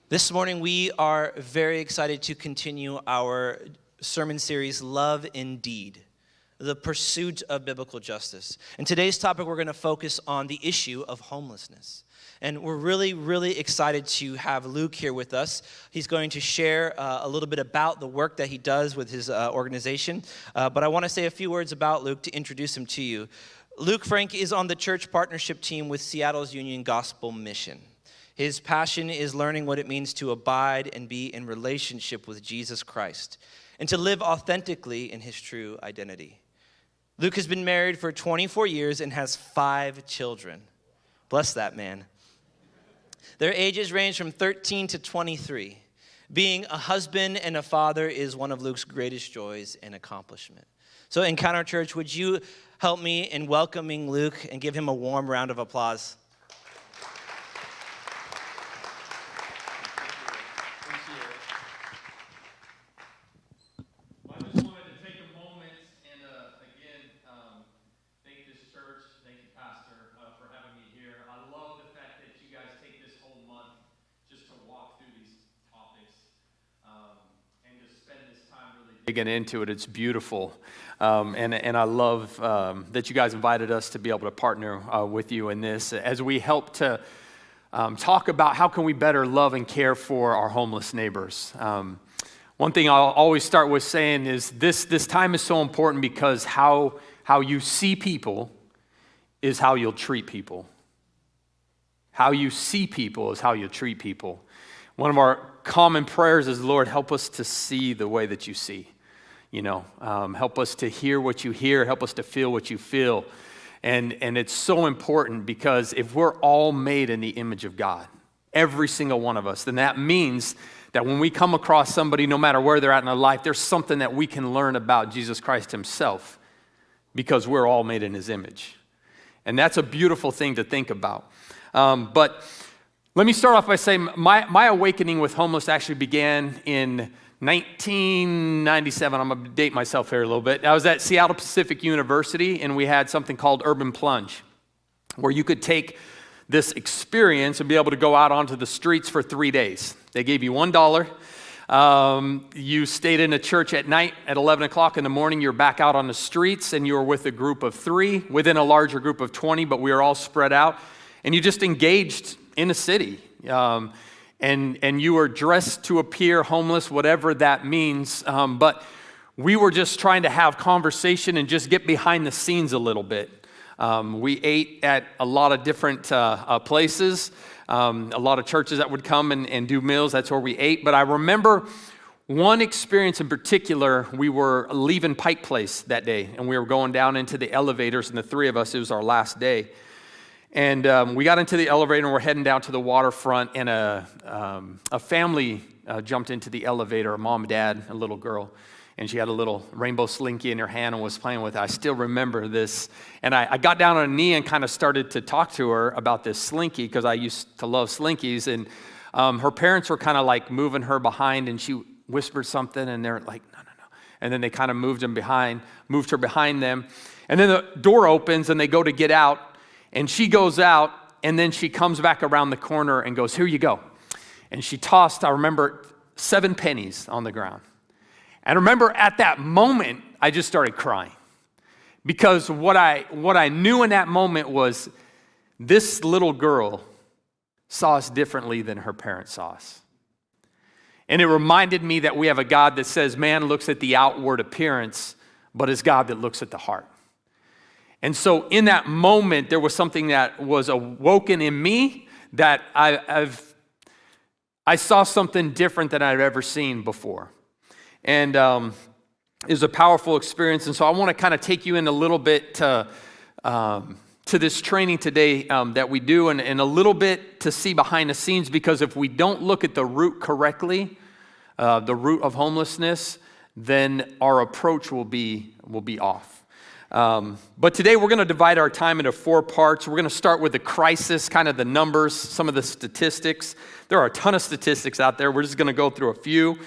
This morning, we are very excited to continue our sermon series, Love Indeed, the pursuit of biblical justice. And today's topic, we're going to focus on the issue of homelessness. And we're really excited to have Luke here with us. He's going to share a little bit about the work that he does with his organization. But I want to say a few words about Luke to introduce him to you. Luke Frank is on the church partnership team with Seattle's Union Gospel Mission. His passion is learning what it means to abide and be in relationship with Jesus Christ and to live authentically in his true identity. Luke has been married for 24 years and has 5 children. Bless that man. Their ages range from 13 to 23. Being a husband and a father is one of Luke's greatest joys and accomplishment. So Encounter Church, would you help me in welcoming Luke and give him a warm round of applause? Digging into it, it's beautiful, and I love that you guys invited us to be able to partner with you in this as we help to talk about how can we better love and care for our homeless neighbors. One thing I'll always start with saying is this time is so important because how you see people is how you'll treat people. How you see people is how you'll treat people. One of our common prayers is, Lord, help us to see the way that you see. Help us to hear what you hear, help us to feel what you feel. And it's so important because if we're all made in the image of God, every single one of us, then that means that when we come across somebody, no matter where they're at in their life, there's something that we can learn about Jesus Christ himself because we're all made in his image. And that's a beautiful thing to think about. But let me start off by saying my awakening with homeless actually began in 1997. I'm going to date myself here a little bit. I was at Seattle Pacific University, and we had something called Urban Plunge, where you could take this experience and be able to go out onto the streets for 3 days. They gave you $1. You stayed in a church at night at 11 o'clock in the morning. You're back out on the streets, and you were with a group of 3 within a larger group of 20, but we were all spread out. And you just engaged in a city. And you were dressed to appear homeless, whatever that means. But we were just trying to have conversation and just get behind the scenes a little bit. We ate at a lot of different places, a lot of churches that would come and do meals. That's where we ate. But I remember one experience in particular. We were leaving Pike Place that day, and we were going down into the elevators, and the 3 of us, it was our last day. And we got into the elevator and we're heading down to the waterfront, and a family jumped into the elevator, a mom, dad, a little girl, and she had a little rainbow slinky in her hand and was playing with it. I still remember this. And I got down on a knee and kind of started to talk to her about this slinky because I used to love slinkies. And her parents were kind of like moving her behind, and she whispered something, and they're like, no. And then they kind of moved her behind them. And then the door opens and they go to get out. And she goes out, and then she comes back around the corner and goes, here you go. And she tossed, I remember, 7 pennies on the ground. And I remember at that moment, I just started crying. Because what I knew in that moment was this little girl saw us differently than her parents saw us. And it reminded me that we have a God that says man looks at the outward appearance, but is God that looks at the heart. And so in that moment, there was something that was awoken in me that I saw something different than I'd ever seen before. And it was a powerful experience. And so I want to kind of take you in a little bit to this training today that we do, and a little bit to see behind the scenes, because if we don't look at the root correctly, the root of homelessness, then our approach will be off. But today we're going to divide our time into 4 parts. We're going to start with the crisis, kind of the numbers, some of the statistics. There are a ton of statistics out there. We're just going to go through a few.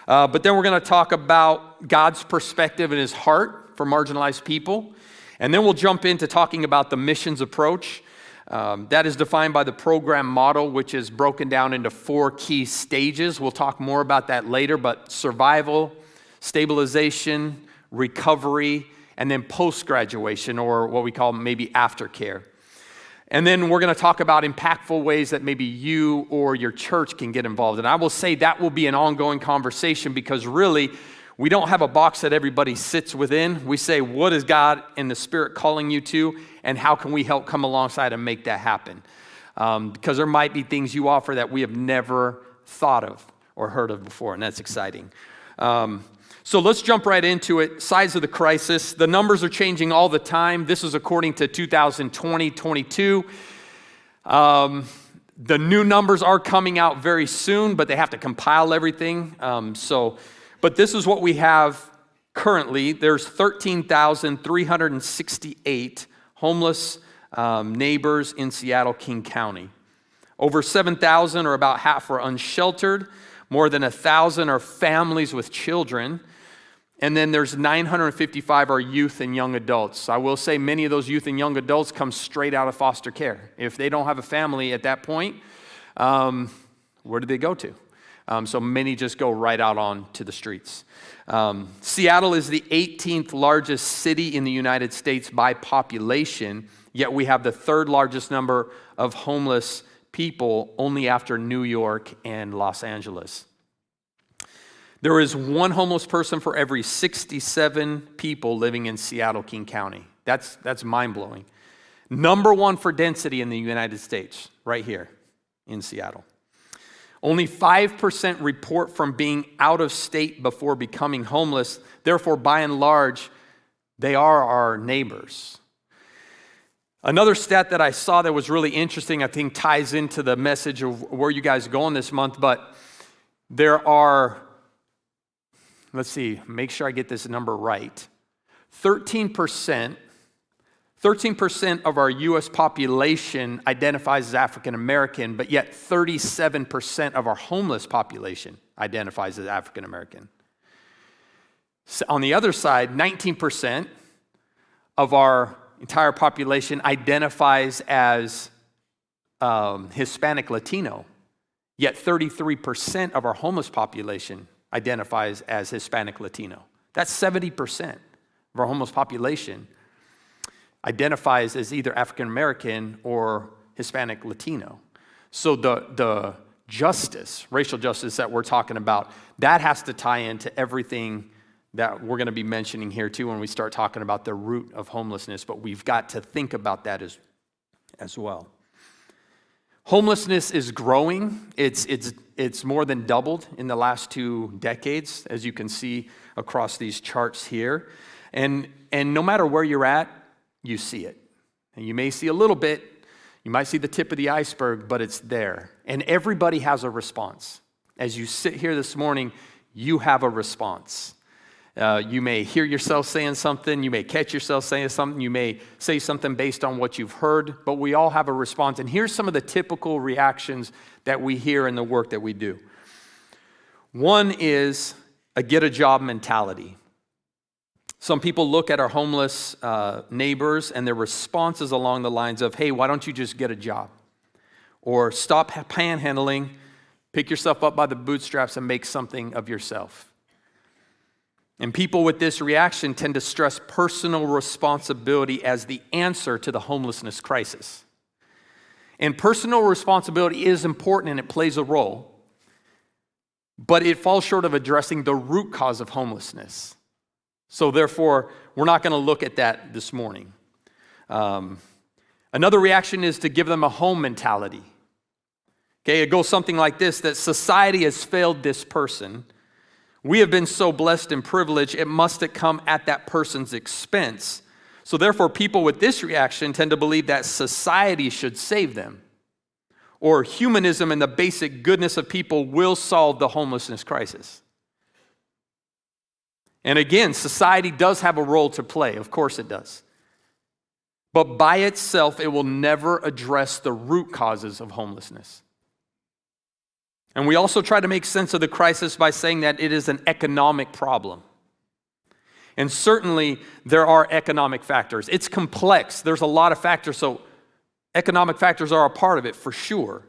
But then we're going to talk about God's perspective and his heart for marginalized people. And then we'll jump into talking about the missions approach. That is defined by the program model, which is broken down into 4 key stages. We'll talk more about that later, but survival, stabilization, recovery, and then post-graduation, or what we call maybe aftercare. And then we're going to talk about impactful ways that maybe you or your church can get involved. And I will say that will be an ongoing conversation, because really, we don't have a box that everybody sits within. We say, what is God and the Spirit calling you to, and how can we help come alongside and make that happen? Because there might be things you offer that we have never thought of or heard of before, and that's exciting. So let's jump right into it. Size of the crisis. The numbers are changing all the time. This is according to 2020-22. The new numbers are coming out very soon, but they have to compile everything. But this is what we have currently. There's 13,368 homeless neighbors in Seattle, King County. Over 7,000, or about half, are unsheltered. More than 1,000 are families with children. And then there's 955 are youth and young adults. I will say many of those youth and young adults come straight out of foster care. If they don't have a family at that point, where do they go to? So many just go right out onto the streets. Seattle is the 18th largest city in the United States by population, yet we have the 3rd largest number of homeless people, only after New York and Los Angeles. There is 1 homeless person for every 67 people living in Seattle, King County. That's mind-blowing. Number 1 for density in the United States, right here in Seattle. Only 5% report from being out of state before becoming homeless. Therefore, by and large, they are our neighbors. Another stat that I saw that was really interesting, I think ties into the message of where you guys are going this month, but there are, let's see, make sure I get this number right. 13% of our U.S. population identifies as African American, but yet 37% of our homeless population identifies as African American. So on the other side, 19% of our entire population identifies as Hispanic Latino, yet 33% of our homeless population identifies as Hispanic Latino. That's 70% of our homeless population identifies as either African American or Hispanic Latino. So the justice, racial justice that we're talking about, that has to tie into everything that we're going to be mentioning here too when we start talking about the root of homelessness, but we've got to think about that as well. Homelessness is growing. It's more than doubled in the last 2 decades, as you can see across these charts here. And no matter where you're at, you see it. And you may see a little bit, you might see the tip of the iceberg, but it's there. And everybody has a response. As you sit here this morning, you have a response. You may hear yourself saying something, you may catch yourself saying something, you may say something based on what you've heard, but we all have a response. And here's some of the typical reactions that we hear in the work that we do. One is a get a job mentality. Some people look at our homeless neighbors and their responses along the lines of, hey, why don't you just get a job? Or stop panhandling, pick yourself up by the bootstraps and make something of yourself. And people with this reaction tend to stress personal responsibility as the answer to the homelessness crisis. And personal responsibility is important and it plays a role, but it falls short of addressing the root cause of homelessness. So therefore, we're not going to look at that this morning. Another reaction is to give them a home mentality. Okay, it goes something like this, that society has failed this person. We have been so blessed and privileged, it must come at that person's expense. So therefore, people with this reaction tend to believe that society should save them. Or humanism and the basic goodness of people will solve the homelessness crisis. And again, society does have a role to play. Of course it does. But by itself, it will never address the root causes of homelessness. And we also try to make sense of the crisis by saying that it is an economic problem. And certainly, there are economic factors. It's complex. There's a lot of factors. So Economic factors are a part of it for sure.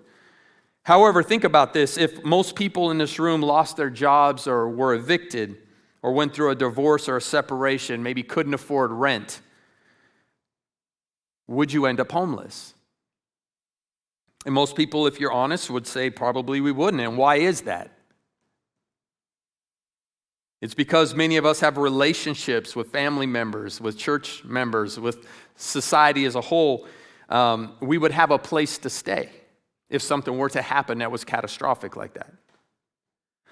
However, think about this. If most people in this room lost their jobs or were evicted or went through a divorce or a separation, maybe couldn't afford rent, would you end up homeless? And most people, if you're honest, would say probably we wouldn't. And why is that? It's because many of us have relationships with family members, with church members, with society as a whole. We would have a place to stay if something were to happen that was catastrophic like that.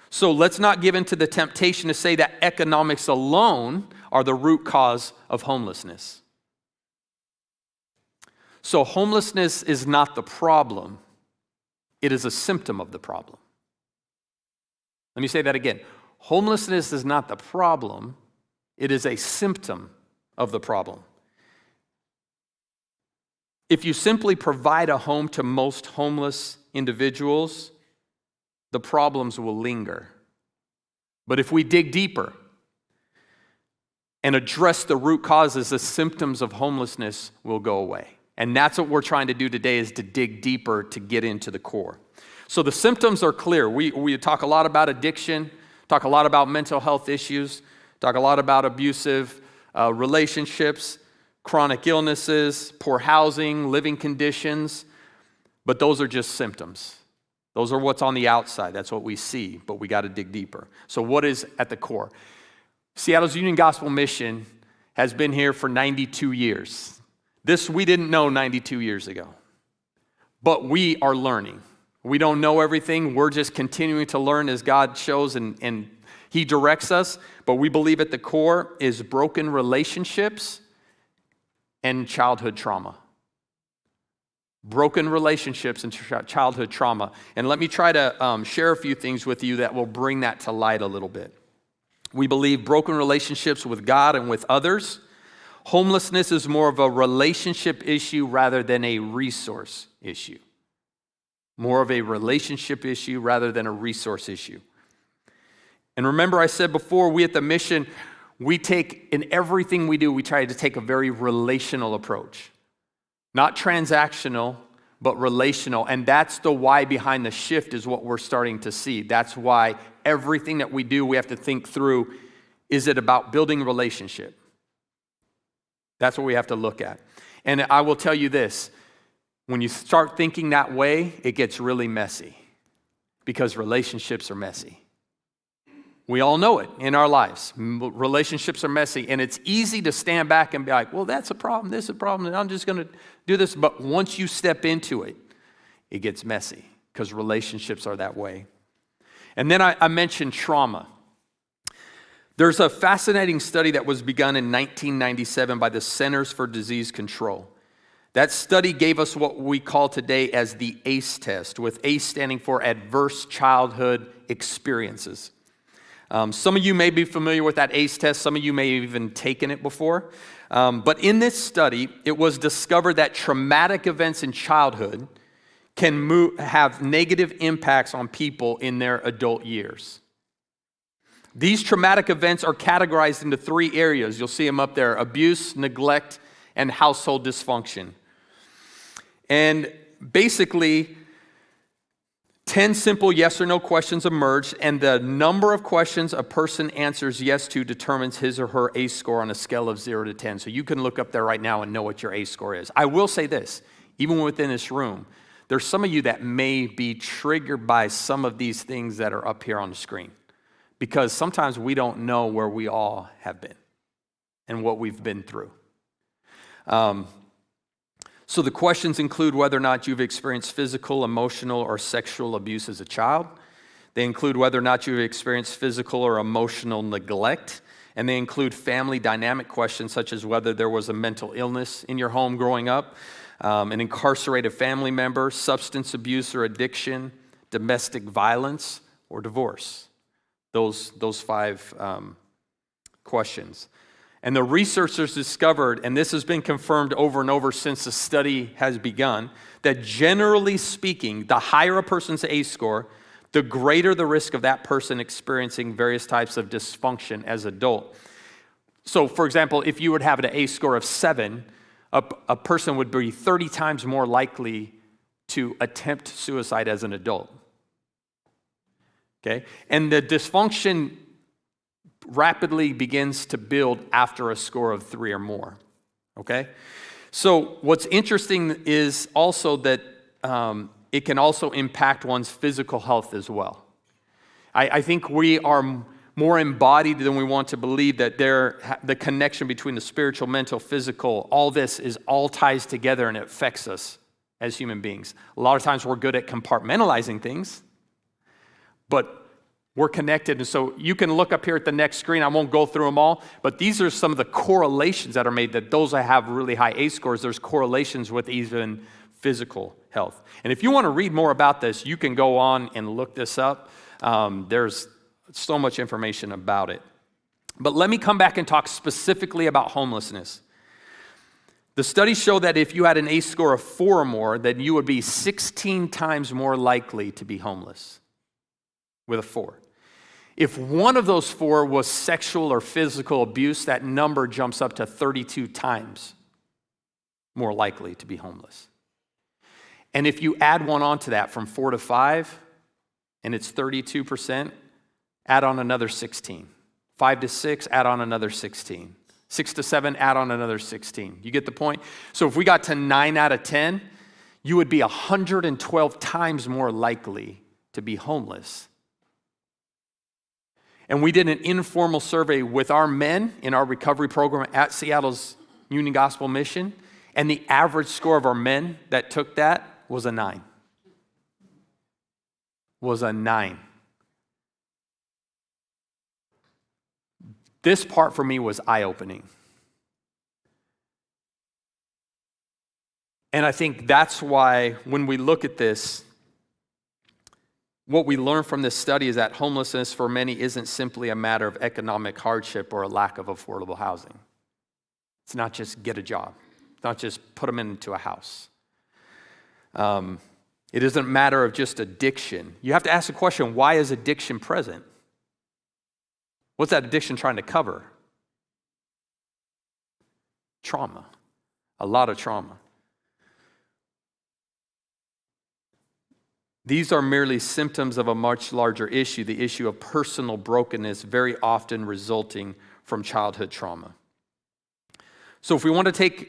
So let's not give in to the temptation to say that economics alone are the root cause of homelessness. So homelessness is not the problem. It is a symptom of the problem. Let me say that again. Homelessness is not the problem. It is a symptom of the problem. If you simply provide a home to most homeless individuals, the problems will linger. But if we dig deeper and address the root causes, the symptoms of homelessness will go away. And that's what we're trying to do today, is to dig deeper to get into the core. So the symptoms are clear. We talk a lot about addiction, talk a lot about mental health issues, talk a lot about abusive relationships, chronic illnesses, poor housing, living conditions, but those are just symptoms. Those are what's on the outside. That's what we see, but we got to dig deeper. So what is at the core? Seattle's Union Gospel Mission has been here for 92 years. This we didn't know 92 years ago, but we are learning. We don't know everything. We're just continuing to learn as God shows and He directs us, but we believe at the core is broken relationships and childhood trauma. Broken relationships and childhood trauma. And let me try to share a few things with you that will bring that to light a little bit. We believe broken relationships with God and with others. Homelessness is more of a relationship issue rather than a resource issue. More of a relationship issue rather than a resource issue. And remember I said before, we at the mission, we take, in everything we do, we try to take a very relational approach. Not transactional, but relational. And that's the why behind the shift is what we're starting to see. That's why everything that we do, we have to think through, is it about building relationship? That's what we have to look at. And I will tell you this, when you start thinking that way, it gets really messy because relationships are messy. We all know it in our lives. Relationships are messy, and it's easy to stand back and be like, well, that's a problem, this is a problem, and I'm just going to do this. But once you step into it, it gets messy because relationships are that way. And then I mentioned trauma. There's a fascinating study that was begun in 1997 by the Centers for Disease Control. That study gave us what we call today as the ACE test, with ACE standing for Adverse Childhood Experiences. Some of you may be familiar with that ACE test. Some of you may have even taken it before. But in this study, it was discovered that traumatic events in childhood can have negative impacts on people in their adult years. These traumatic events are categorized into 3 areas. You'll see them up there: abuse, neglect, and household dysfunction. And basically, 10 simple yes or no questions emerged, and the number of questions a person answers yes to determines his or her ACE score on a scale of 0 to 10. So you can look up there right now and know what your ACE score is. I will say this, even within this room, there's some of you that may be triggered by some of these things that are up here on the screen, because sometimes we don't know where we all have been and what we've been through. So the questions include whether or not you've experienced physical, emotional, or sexual abuse as a child. They include whether or not you've experienced physical or emotional neglect. And they include family dynamic questions such as whether there was a mental illness in your home growing up, an incarcerated family member, substance abuse or addiction, domestic violence, or divorce. Those 5 questions. And the researchers discovered, and this has been confirmed over and over since the study has begun, that generally speaking, the higher a person's ACE score, the greater the risk of that person experiencing various types of dysfunction as an adult. So, for example, if you would have an ACE score of 7, a person would be 30 times more likely to attempt suicide as an adult. Okay? And the dysfunction rapidly begins to build after a score of 3 or more. Okay? So what's interesting is also that it can also impact one's physical health as well. I think we are more embodied than we want to believe, that the connection between the spiritual, mental, physical, all this is all ties together and it affects us as human beings. A lot of times we're good at compartmentalizing things, but we're connected. And so you can look up here at the next screen. I won't go through them all, but these are some of the correlations that are made, that those that have really high ACE scores, there's correlations with even physical health. And if you want to read more about this, you can go on and look this up. There's so much information about it. But let me come back and talk specifically about homelessness. The studies show that if you had an ACE score of 4 or more, then you would be 16 times more likely to be homeless with a 4. If one of those 4 was sexual or physical abuse, that number jumps up to 32 times more likely to be homeless. And if you add one onto that from 4 to 5, and it's 32%, add on another 16. 5 to 6, add on another 16. 6 to 7, add on another 16. You get the point? So if we got to 9 out of 10, you would be 112 times more likely to be homeless. And we did an informal survey with our men in our recovery program at Seattle's Union Gospel Mission, and the average score of our men that took that was a 9. Was a 9. This part for me was eye-opening. And I think that's why when we look at this, what we learn from this study is that homelessness for many isn't simply a matter of economic hardship or a lack of affordable housing. It's not just get a job. It's not just put them into a house. It isn't a matter of just addiction. You have to ask the question, why is addiction present? What's that addiction trying to cover? Trauma. A lot of trauma. These are merely symptoms of a much larger issue, the issue of personal brokenness, very often resulting from childhood trauma. So if we want to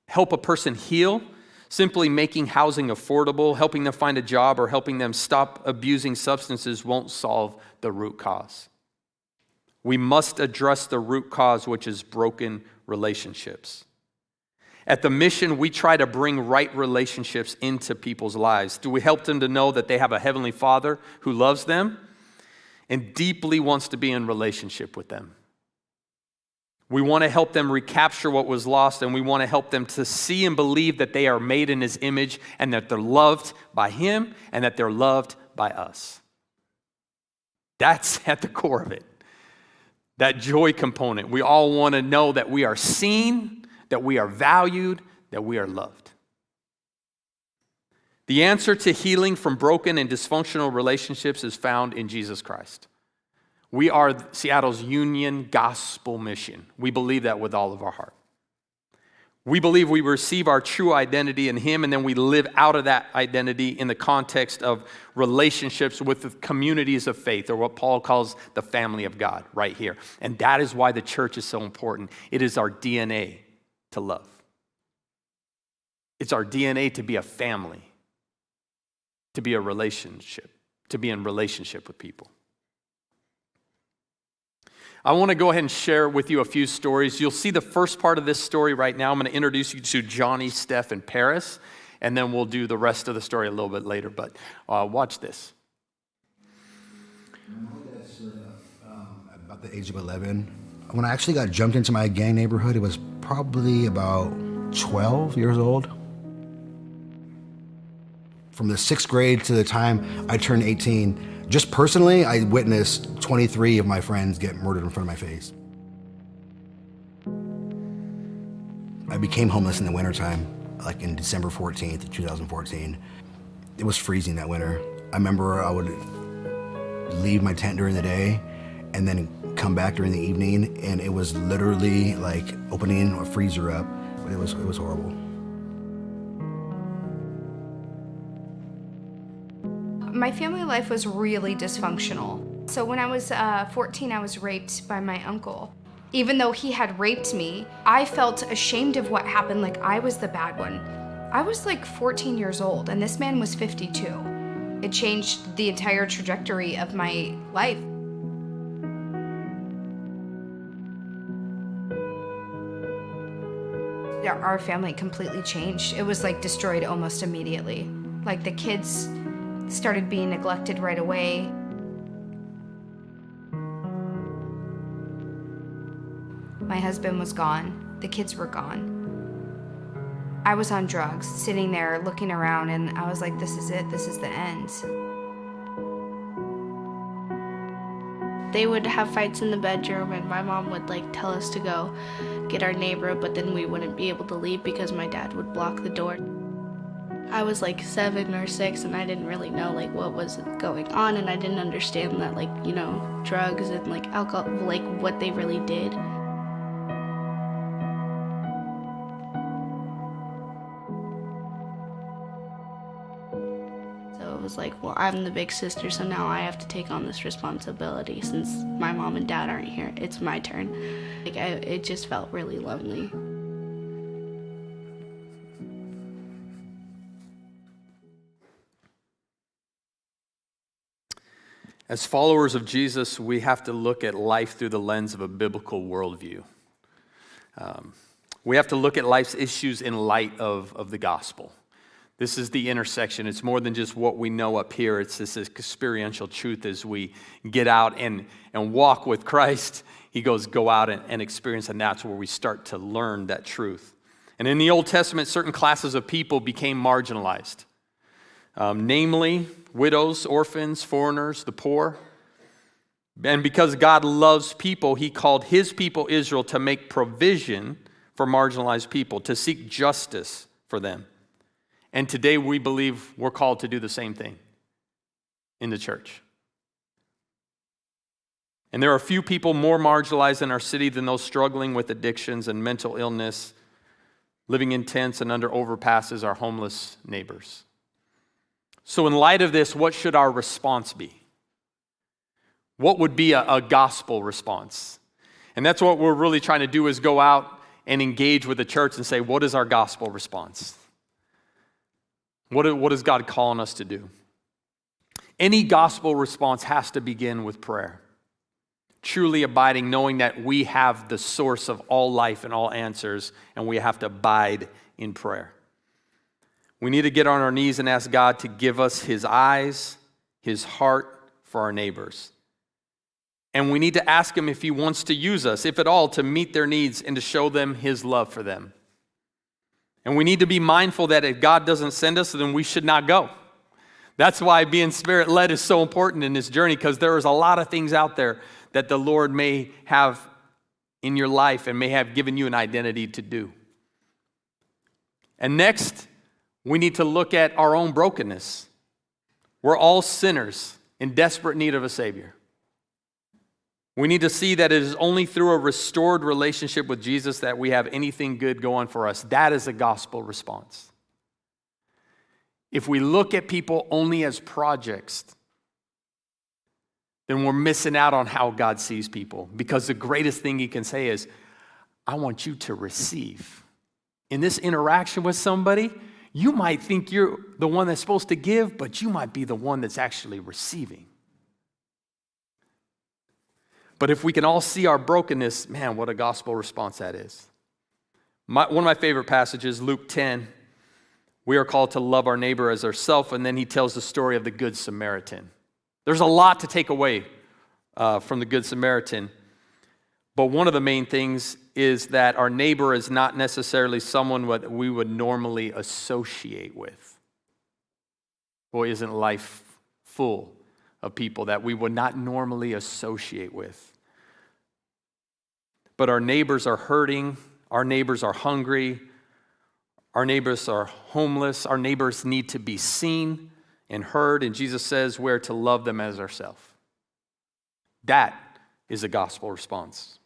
help a person heal, simply making housing affordable, helping them find a job, or helping them stop abusing substances won't solve the root cause. We must address the root cause, which is broken relationships. At the mission, we try to bring right relationships into people's lives. Do we help them to know that they have a heavenly Father who loves them and deeply wants to be in relationship with them? We want to help them recapture what was lost, and we want to help them to see and believe that they are made in His image and that they're loved by Him and that they're loved by us. That's at the core of it. That joy component. We all want to know that we are seen, that we are valued, that we are loved. The answer to healing from broken and dysfunctional relationships is found in Jesus Christ. We are Seattle's Union Gospel Mission. We believe that with all of our heart. We believe we receive our true identity in Him, and then we live out of that identity in the context of relationships with the communities of faith, or what Paul calls the family of God, right here. And that is why the church is so important. It is our DNA to love. It's our DNA to be a family, to be a relationship, to be in relationship with people. I want to go ahead and share with you a few stories. You'll see the first part of this story right now. I'm going to introduce you to Johnny, Steph, and Paris, and then we'll do the rest of the story a little bit later. But watch this. About the age of 11. When I actually got jumped into my gang neighborhood, it was probably about 12 years old. From the 6th grade to the time I turned 18, just personally, I witnessed 23 of my friends get murdered in front of my face. I became homeless in the wintertime, like in December 14th, 2014. It was freezing that winter. I remember I would leave my tent during the day and then come back during the evening, and it was literally like opening a freezer up It was horrible. My family life was really dysfunctional. So when I was 14, I was raped by my uncle. Even though he had raped me, I felt ashamed of what happened, like I was the bad one. I was like 14 years old, and this man was 52. It changed the entire trajectory of my life. Our family completely changed. It was like destroyed almost immediately. Like the kids started being neglected right away. My husband was gone. The kids were gone. I was on drugs, sitting there looking around, and I was like, this is it, this is the end. They would have fights in the bedroom, and my mom would tell us to go get our neighbor, but then we wouldn't be able to leave because my dad would block the door. I was 7 or 6, and I didn't really know what was going on, and I didn't understand that drugs and alcohol, what they really did. So it was well, I'm the big sister, so now I have to take on this responsibility. Since my mom and dad aren't here, it's my turn. It just felt really lonely. As followers of Jesus, we have to look at life through the lens of a biblical worldview. We have to look at life's issues in light of the gospel. This is the intersection. It's more than just what we know up here. It's this experiential truth as we get out and walk with Christ. He goes, go out and experience, and that's where we start to learn that truth. And in the Old Testament, certain classes of people became marginalized. Namely, widows, orphans, foreigners, the poor. And because God loves people, he called his people Israel to make provision for marginalized people, to seek justice for them. And today we believe we're called to do the same thing in the church. And there are few people more marginalized in our city than those struggling with addictions and mental illness, living in tents and under overpasses, our homeless neighbors. So in light of this, what should our response be? What would be a gospel response? And that's what we're really trying to do, is go out and engage with the church and say, what is our gospel response? What is God calling us to do? Any gospel response has to begin with prayer. Truly abiding, knowing that we have the source of all life and all answers, and we have to abide in prayer. We need to get on our knees and ask God to give us his eyes, his heart for our neighbors. And we need to ask him if he wants to use us, if at all, to meet their needs and to show them his love for them. And we need to be mindful that if God doesn't send us, then we should not go. That's why being Spirit-led is so important in this journey, because there is a lot of things out there that the Lord may have in your life and may have given you an identity to do. And next, we need to look at our own brokenness. We're all sinners in desperate need of a Savior. We need to see that it is only through a restored relationship with Jesus that we have anything good going for us. That is a gospel response. If we look at people only as projects, then we're missing out on how God sees people. Because the greatest thing he can say is, I want you to receive. In this interaction with somebody, you might think you're the one that's supposed to give, but you might be the one that's actually receiving. But if we can all see our brokenness, man, what a gospel response that is. One of my favorite passages, Luke 10, we are called to love our neighbor as ourselves, and then he tells the story of the Good Samaritan. There's a lot to take away from the Good Samaritan, but one of the main things is that our neighbor is not necessarily someone what we would normally associate with. Boy, isn't life full of people that we would not normally associate with. But our neighbors are hurting, our neighbors are hungry, our neighbors are homeless, our neighbors need to be seen and heard, and Jesus says we're to love them as ourselves. That is a gospel response.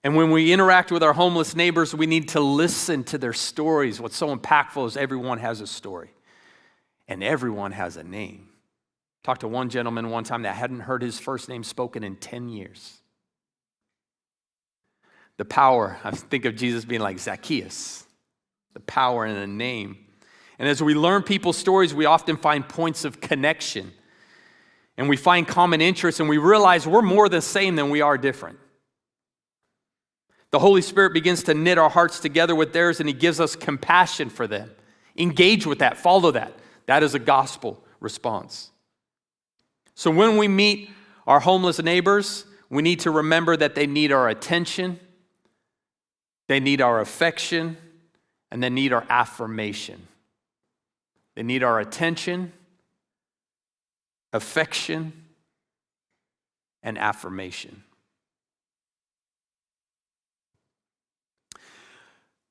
And when we interact with our homeless neighbors, we need to listen to their stories. What's so impactful is everyone has a story, and everyone has a name. Talked to one gentleman one time that hadn't heard his first name spoken in 10 years. The power, I think of Jesus being like Zacchaeus, the power in a name. And as we learn people's stories, we often find points of connection, and we find common interests, and we realize we're more the same than we are different. The Holy Spirit begins to knit our hearts together with theirs, and he gives us compassion for them. Engage with that, follow that. That is a gospel response. So when we meet our homeless neighbors, we need to remember that they need our attention, they need our affection, and they need our affirmation. They need our attention, affection, and affirmation.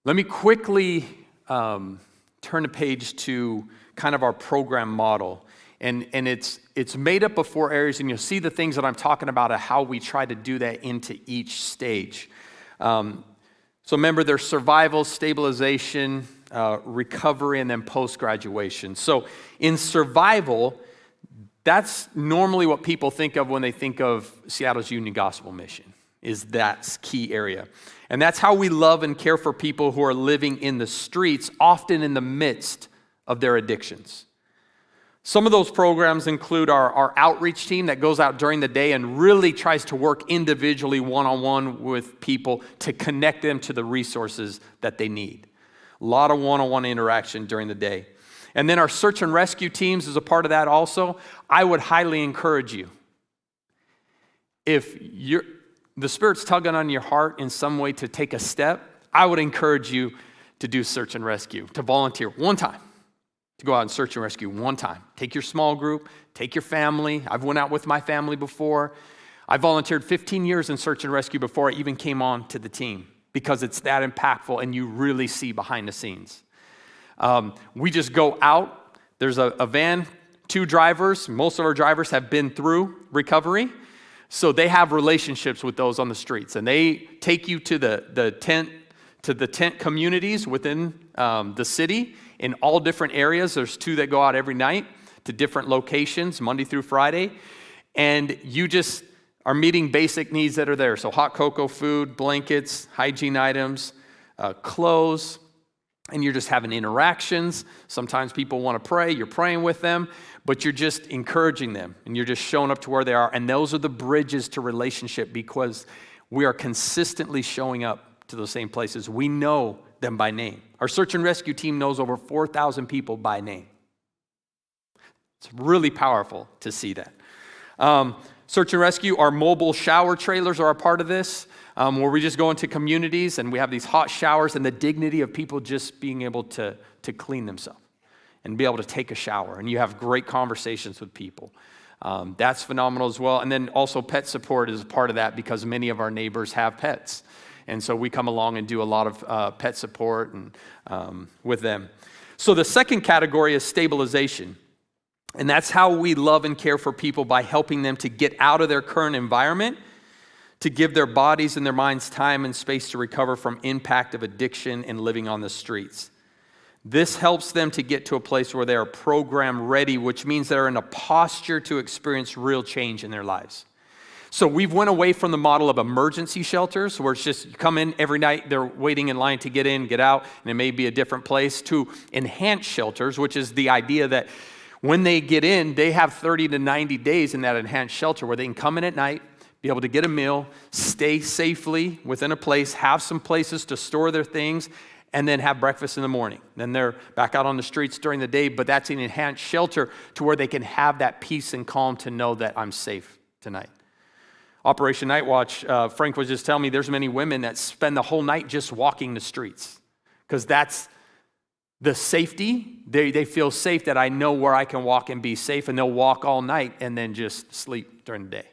Let me quickly turn the page to kind of our program model. And it's made up of 4 areas, and you'll see the things that I'm talking about and how we try to do that into each stage. So remember, there's survival, stabilization, recovery, and then post-graduation. So in survival, that's normally what people think of when they think of Seattle's Union Gospel Mission, is that key area. And that's how we love and care for people who are living in the streets, often in the midst of their addictions. Some of those programs include our outreach team that goes out during the day and really tries to work individually, one-on-one with people to connect them to the resources that they need. A lot of one-on-one interaction during the day. And then our search and rescue teams is a part of that also. I would highly encourage you, if the Spirit's tugging on your heart in some way to take a step, I would encourage you to do search and rescue, to volunteer one time, to go out and search and rescue one time. Take your small group, take your family. I've went out with my family before. I volunteered 15 years in search and rescue before I even came on to the team, because it's that impactful and you really see behind the scenes. We just go out. There's a van, 2 drivers. Most of our drivers have been through recovery. So they have relationships with those on the streets, and they take you to the tent communities within the city in all different areas. There's 2 that go out every night to different locations, Monday through Friday, and you just are meeting basic needs that are there. So hot cocoa, food, blankets, hygiene items, clothes, and you're just having interactions. Sometimes people want to pray, you're praying with them, but you're just encouraging them, and you're just showing up to where they are, and those are the bridges to relationship, because we are consistently showing up to those same places. We know them by name. Our search and rescue team knows over 4,000 people by name. It's really powerful to see that. Search and rescue, our mobile shower trailers are a part of this, where we just go into communities and we have these hot showers, and the dignity of people just being able to clean themselves and be able to take a shower, and you have great conversations with people. That's phenomenal as well. And then also pet support is a part of that, because many of our neighbors have pets. And so we come along and do a lot of pet support and with them. So the second category is stabilization. And that's how we love and care for people, by helping them to get out of their current environment, to give their bodies and their minds time and space to recover from impact of addiction and living on the streets. This helps them to get to a place where they are program ready, which means they're in a posture to experience real change in their lives. So we've went away from the model of emergency shelters, where it's just you come in every night, they're waiting in line to get in, get out, and it may be a different place, to enhanced shelters, which is the idea that when they get in, they have 30 to 90 days in that enhanced shelter where they can come in at night, be able to get a meal, stay safely within a place, have some places to store their things, and then have breakfast in the morning. Then they're back out on the streets during the day, but that's an enhanced shelter to where they can have that peace and calm to know that I'm safe tonight. Operation Night Watch, Frank was just telling me there's many women that spend the whole night just walking the streets, because that's the safety. They feel safe that I know where I can walk and be safe, and they'll walk all night and then just sleep during the day.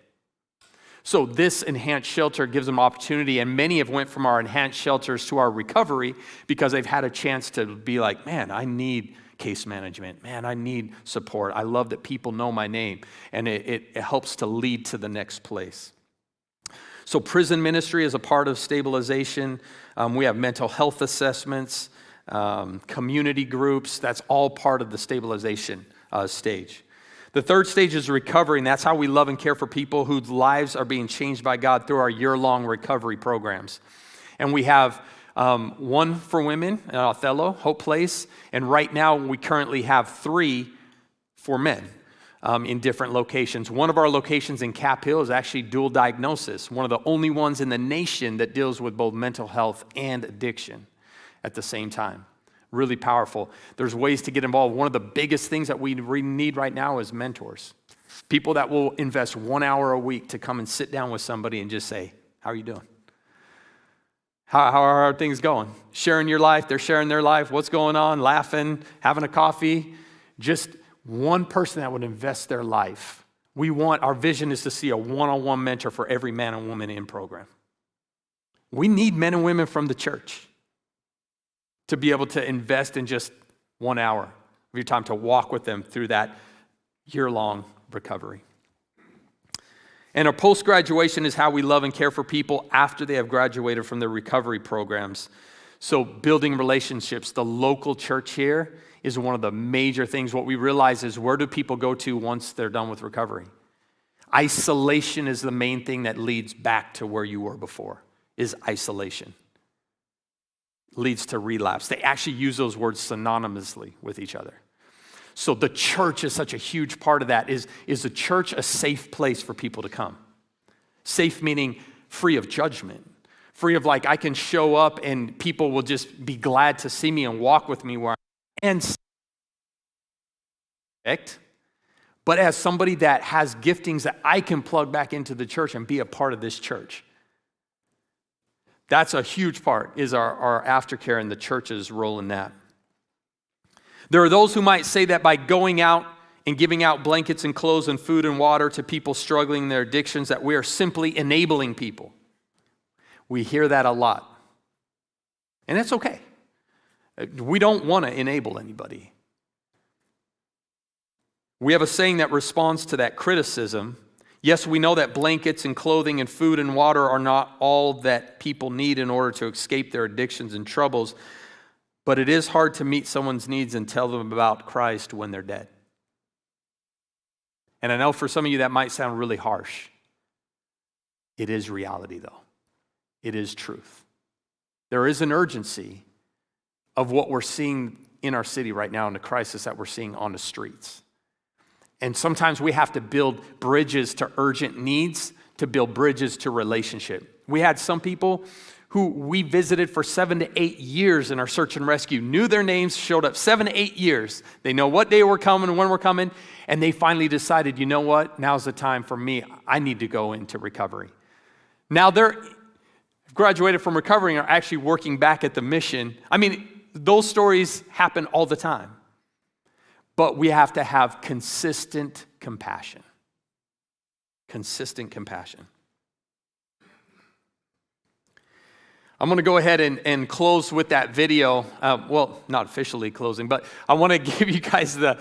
So this enhanced shelter gives them opportunity, and many have went from our enhanced shelters to our recovery because they've had a chance to be like, man, I need case management. Man, I need support. I love that people know my name, and it helps to lead to the next place. So prison ministry is a part of stabilization. We have mental health assessments, community groups. That's all part of the stabilization stage. The third stage is recovery, and that's how we love and care for people whose lives are being changed by God through our year-long recovery programs. And we have one for women, Othello, Hope Place, and right now we currently have 3 for men in different locations. One of our locations in Cap Hill is actually dual diagnosis, one of the only ones in the nation that deals with both mental health and addiction at the same time. Really powerful. There's ways to get involved. One of the biggest things that we need right now is mentors. People that will invest 1 hour a week to come and sit down with somebody and just say, how are you doing? How are things going? Sharing your life, they're sharing their life, what's going on, laughing, having a coffee. Just one person that would invest their life. Our vision is to see a one-on-one mentor for every man and woman in program. We need men and women from the church to be able to invest in just 1 hour of your time to walk with them through that year-long recovery. And our post-graduation is how we love and care for people after they have graduated from their recovery programs. So building relationships, the local church here is one of the major things. What we realize is, where do people go to once they're done with recovery? Isolation is the main thing that leads back to where you were before, is isolation. Leads to relapse. They actually use those words synonymously with each other. So the church is such a huge part of that. Is the church a safe place for people to come? Safe meaning free of judgment. Free of I can show up and people will just be glad to see me and walk with me where I am. But as somebody that has giftings that I can plug back into the church and be a part of this church. That's a huge part, is our aftercare and the church's role in that. There are those who might say that by going out and giving out blankets and clothes and food and water to people struggling in their addictions, that we are simply enabling people. We hear that a lot. And it's okay. We don't want to enable anybody. We have a saying that responds to that criticism. Yes, we know that blankets and clothing and food and water are not all that people need in order to escape their addictions and troubles, but it is hard to meet someone's needs and tell them about Christ when they're dead. And I know for some of you that might sound really harsh. It is reality, though. It is truth. There is an urgency of what we're seeing in our city right now, in the crisis that we're seeing on the streets. And sometimes we have to build bridges to urgent needs to build bridges to relationship. We had some people who we visited for 7 to 8 years in our search and rescue, knew their names, showed up 7 to 8 years. They know what day we're coming and when we're coming, and they finally decided, you know what, now's the time for me. I need to go into recovery. Now they're graduated from recovery and are actually working back at the mission. I mean, those stories happen all the time. But we have to have consistent compassion. Consistent compassion. I'm going to go ahead and close with that video. Well, not officially closing, but I want to give you guys the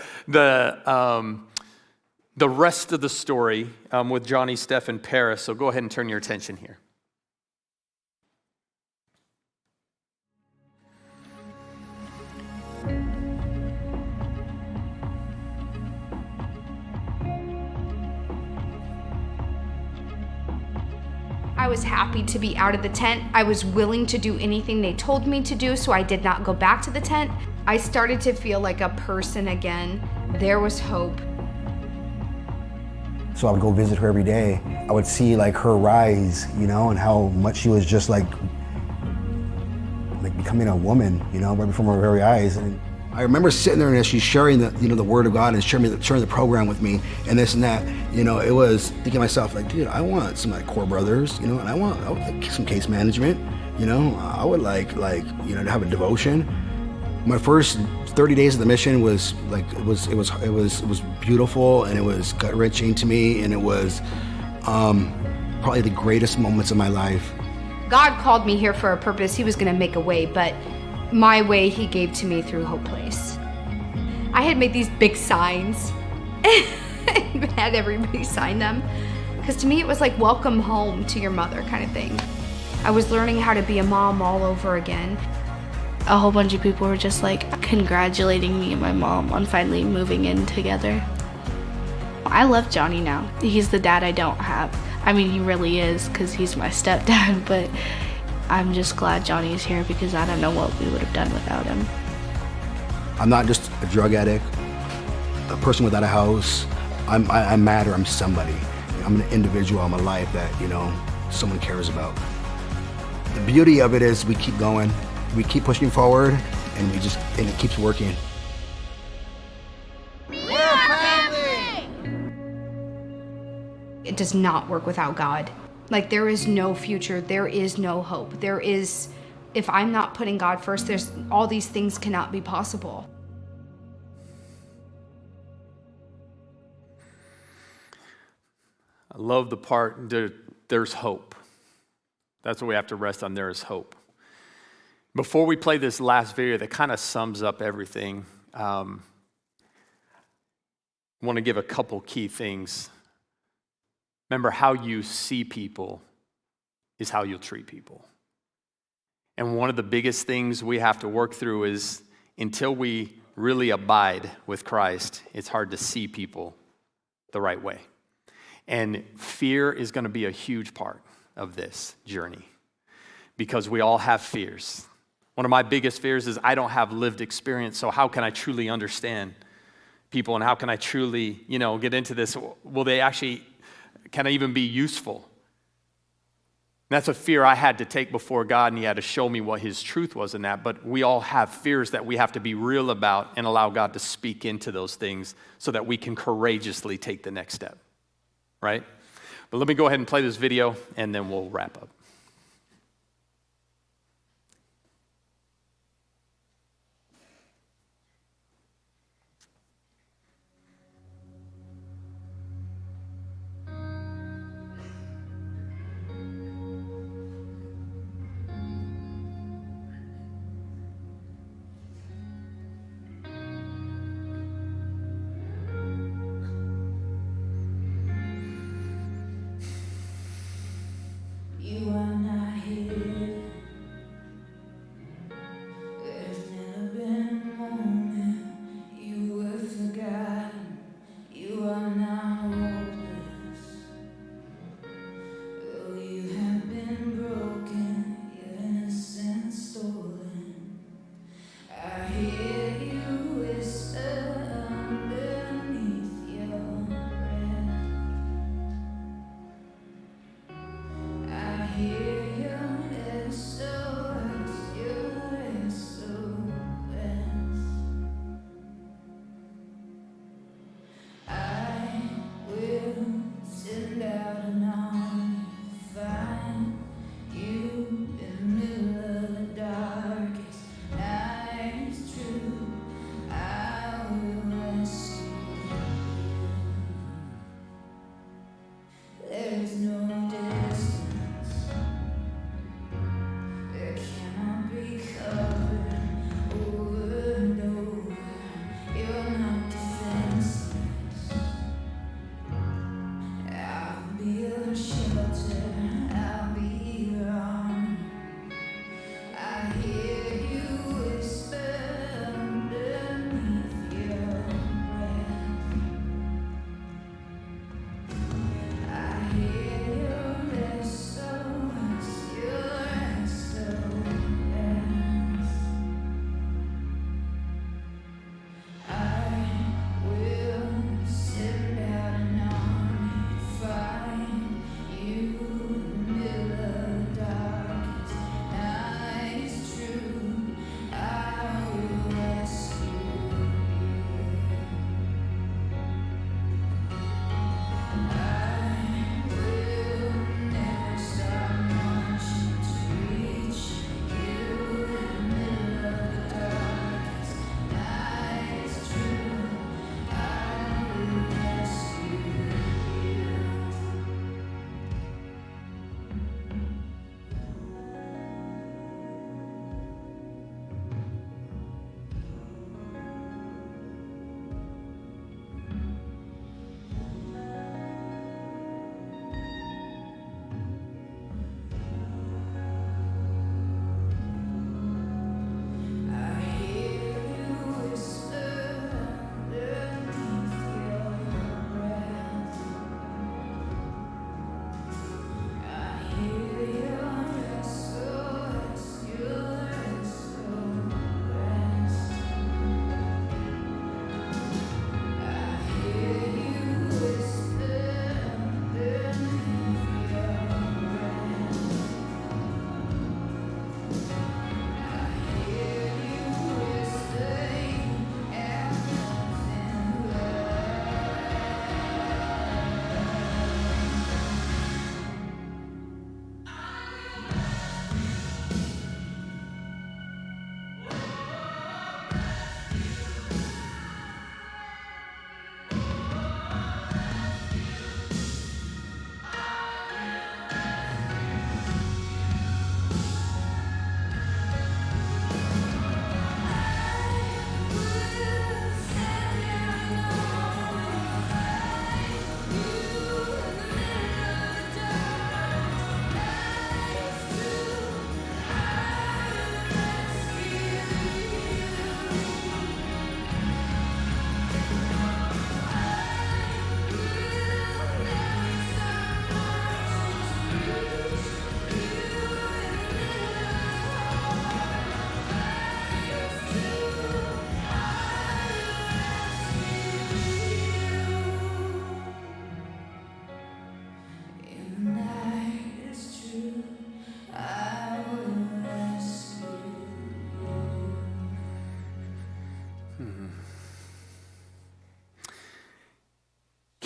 rest of the story with Johnny, Steph, and Paris. So go ahead and turn your attention here. I was happy to be out of the tent. I was willing to do anything they told me to do, so I did not go back to the tent. I started to feel like a person again. There was hope. So I would go visit her every day. I would see her rise, and how much she was just like becoming a woman, right before my very eyes. And I remember sitting there and she's sharing the Word of God and sharing the program with me and this and that. It was thinking to myself, dude, I want some core brothers, and I would like some case management, I would like to have a devotion. My first 30 days of the mission was it was beautiful, and it was gut wrenching to me, and it was probably the greatest moments of my life. God called me here for a purpose. He was going to make a way, but my way He gave to me through Hope Place. I had made these big signs and had everybody sign them. Because to me, it was like welcome home to your mother kind of thing. I was learning how to be a mom all over again. A whole bunch of people were just like congratulating me and my mom on finally moving in together. I love Johnny now. He's the dad I don't have. I mean, he really is because he's my stepdad, but I'm just glad Johnny's here because I don't know what we would have done without him. I'm not just a drug addict, a person without a house. I'm matter, I'm somebody. I'm an individual, I'm a life that, someone cares about. The beauty of it is we keep going, we keep pushing forward, and it keeps working. It does not work without God. Like, there is no future, there is no hope. If I'm not putting God first, all these things cannot be possible. I love the part, there's hope. That's what we have to rest on, there is hope. Before we play this last video that kind of sums up everything, I want to give a couple key things. Remember, how you see people is how you'll treat people. And one of the biggest things we have to work through is until we really abide with Christ, it's hard to see people the right way. And fear is going to be a huge part of this journey because we all have fears. One of my biggest fears is I don't have lived experience, so how can I truly understand people and how can I truly, get into this? Can I even be useful? And that's a fear I had to take before God, and he had to show me what his truth was in that. But we all have fears that we have to be real about and allow God to speak into those things so that we can courageously take the next step, right? But let me go ahead and play this video, and then we'll wrap up. You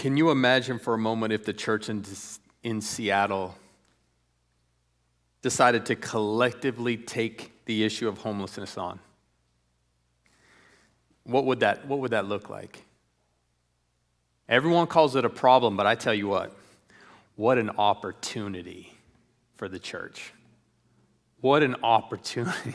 Can you imagine for a moment if the church in Seattle decided to collectively take the issue of homelessness on? What would that look like? Everyone calls it a problem, but I tell you what an opportunity for the church. What an opportunity.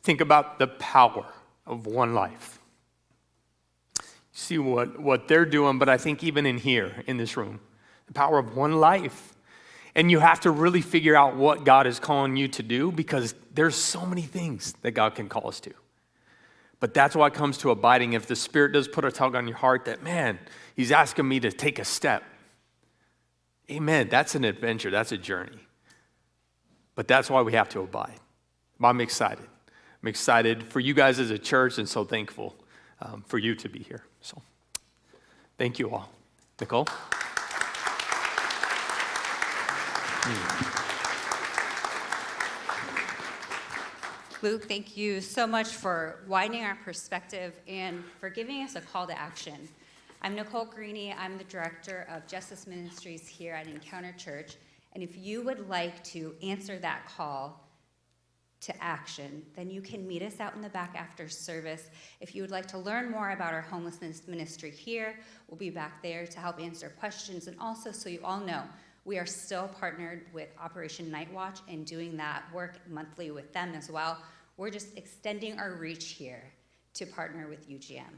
Think about the power of one life. See what they're doing, but I think even in here, in this room, the power of one life. And you have to really figure out what God is calling you to do, because there's so many things that God can call us to. But that's why it comes to abiding. If the Spirit does put a tug on your heart that, man, He's asking me to take a step. Amen. That's an adventure. That's a journey. But that's why we have to abide. I'm excited. I'm excited for you guys as a church, and so thankful for you to be here. So thank you all. Nicole? Luke, thank you so much for widening our perspective and for giving us a call to action. I'm Nicole Greeny. I'm the director of Justice Ministries here at Encounter Church. And if you would like to answer that call to action, then you can meet us out in the back after service. If you would like to learn more about our homelessness ministry here, we'll be back there to help answer questions. And also, so you all know, we are still partnered with Operation Night Watch and doing that work monthly with them as well. We're just extending our reach here to partner with UGM.